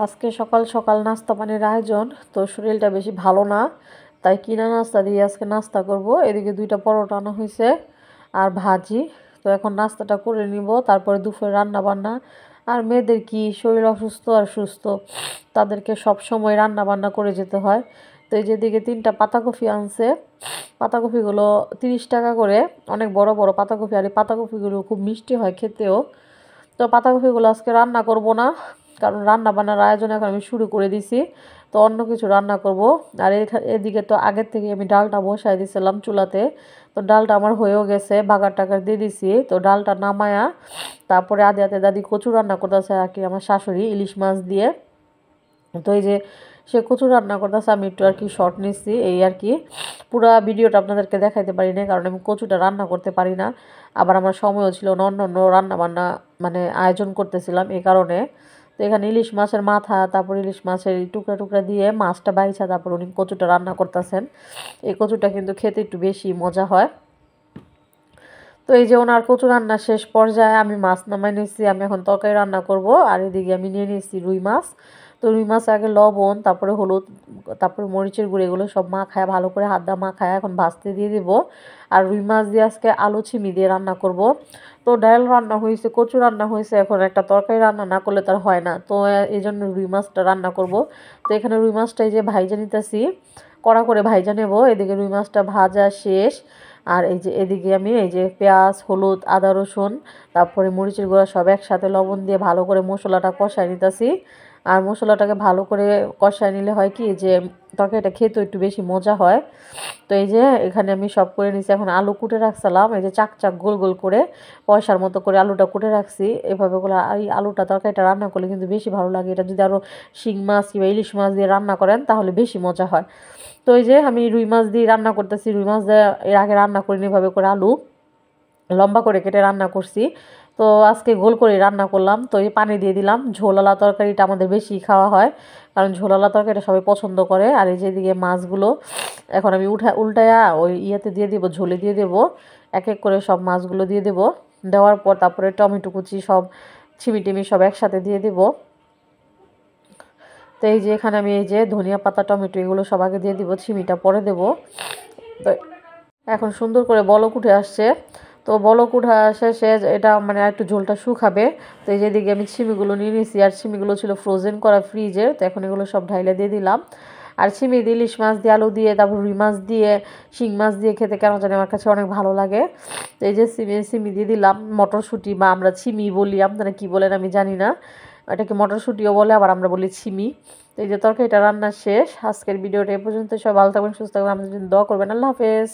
আজকে সকাল সকাল নাস্তা পানির আয়োজন। তো শরীরটা বেশি ভালো না, তাই কিনা নাস্তা দিয়ে আজকে নাস্তা করব। এদিকে 2টা পরোটা আনা হয়েছে আর ভাজি। তো এখন নাস্তাটা করে নিব, তারপরে দুপুরে রান্না বান্না। আর মেয়েদের কি, শরীর অসুস্থ আর সুস্থ, তাদেরকে সব সময় রান্না বান্না করে যেতে হয়। তো এই যেদিকে 3টা পাতাকপি আনছে, পাতাকপিগুলো 30 টাকা করে, অনেক বড় বড় পাতাকপি। আর এই পাতাকপিগুলো খুব মিষ্টি হয় খেতেও। তো পাতাকপিগুলো আজকে রান্না করব না, কারণ রান্না বান্নার আয়োজন এখন আমি শুরু করে দিছি। তো অন্য কিছু রান্না করব। আর এদিকে তো আগের থেকে আমি ডালটা বসাই দিয়েছিলাম চুলাতে। তো ডালটা আমার হয়েও গেছে, বাগার টাগার দিয়ে দিছি। তো ডালটা নামায়া তারপরে আদে আদে দাদি কচু রান্না করতেছে আর কি, আমার শাশুড়ি ইলিশ মাছ দিয়ে। তো এই যে সে কচু রান্না করতেছে, আমি একটু আর কি শর্ট নিচ্ছি এই আর কি। পুরো ভিডিওটা আপনাদেরকে দেখাইতে পারি না, কারণ আমি কচুটা রান্না করতে পারি না। আবার আমার সময়ও ছিল না, অন্য অন্য রান্না বান্না মানে আয়োজন করতেছিলাম এই কারণে। তো এখানে ইলিশ মাছের মাথা, তারপর ইলিশ মাছের টুকরা টুকরা দিয়ে মাছটা বাইছা তারপর উনি কচুটা রান্না করতেছেন। এই কচুটা কিন্তু খেতে একটু বেশি মজা হয়। তো এই যে ওনার কচু রান্না শেষ পর্যায়ে আমি মাছ নামাই নিয়েছি, আমি এখন তরকারি রান্না করব। আর এদিকে আমি নিয়ে নিয়েছি রুই মাছ। তো রুই মাছ আগে লবণ, তারপরে হলুদ, তারপরে মরিচের গুঁড়ো, এগুলো সব মাখায় ভালো করে হাত দা মাখায় এখন ভাজতে দিয়ে দিব। আর রুই মাছ দিয়ে আজকে আলু ছিমি দিয়ে রান্না করব। তো ডাল রান্না হয়েছে, কচু রান্না হয়েছে, এখন একটা তরকারি রান্না না করলে তার হয় না। তো এই জন্য রুই মাছটা রান্না করব। তো এখানে রুই মাছটা এই যে ভাইজা নিতেছি, কড়া করে ভাইজা নেব। এদিকে রুই মাছটা ভাজা শেষ। আর এই যে এদিকে আমি এই যে পেঁয়াজ, হলুদ, আদা, রসুন, তারপরে মরিচের গুঁড়া সব একসাথে লবণ দিয়ে ভালো করে মশলাটা কষায় নিতেছি। আর মশলাটাকে ভালো করে কষায় নিলে হয় কি যে তরকারিটা খেতে একটু বেশি মজা হয়। তো এই যে এখানে আমি সব করে নিছি। এখন আলু কুটে রাখছিলাম, এই যে চাক চাক গোল গোল করে পয়সার মতো করে আলুটা কুটে রাখছি। এভাবে করে এই আলুটা তরকারিটা রান্না করলে কিন্তু বেশি ভালো লাগে। এটা যদি আরও শিং মাছ কিংবা ইলিশ মাছ দিয়ে রান্না করেন তাহলে বেশি মজা হয়। তো এই যে আমি রুই মাছ দিয়ে রান্না করতেছি। রুই মাছ দিয়ে এর আগে রান্না করিনি এভাবে করে, আলু লম্বা করে কেটে রান্না করছি। তো আজকে গোল করে রান্না করলাম। তো এই পানি দিয়ে দিলাম। ঝোলালা তরকারিটা আমাদের বেশি খাওয়া হয়, কারণ ঝোলালা তরকারিটা সবাই পছন্দ করে। আর এই যেদিকে মাছগুলো এখন আমি উল্টায়া ওই ইয়েতে দিয়ে দেবো, ঝোলে দিয়ে দেবো। এক এক করে সব মাছগুলো দিয়ে দেবো। দেওয়ার পর তারপরে টমেটো কুচি সব ছিমি টিমি সব একসাথে দিয়ে দেবো। তো এই যে এখানে আমি এই যে ধনিয়া পাতা, টমেটো এগুলো সব আগে দিয়ে দিব, ছিমিটা পরে দেব। তো এখন সুন্দর করে বলক উঠে আসছে। তো বলক উঠে শেষে এটা মানে একটু ঝোলটা শুকাবে। তো এই যেদিকে আমি ছিমিগুলো নিয়ে নিয়েছি, আর ছিমিগুলো ছিল ফ্রোজেন করা ফ্রিজে। তো এখন এগুলো সব ঢাইলে দিয়ে দিলাম। আর ছিমি দিয়ে ইলিশ মাছ দিয়ে, আলু দিয়ে, তারপর রুই মাছ দিয়ে, শিং মাছ দিয়ে খেতে কেন জানি আমার কাছে অনেক ভালো লাগে। তো এই যে সিমি দিয়ে দিলাম, মটরশুঁটি বা আমরা ছিমি বলি, আপনারা কী বলেন আমি জানি না। এটাকে মটরশুঁটিও বলে, আবার আমরা বলি ছিমি। তো এই যে তরকারিটা রান্না শেষ। আজকের ভিডিওটা এ পর্যন্ত। সব ভালো থাকবেন, সুস্থ থাকবেন, আমাদের জন্য দোয়া করবেন। আল্লাহ হাফেজ।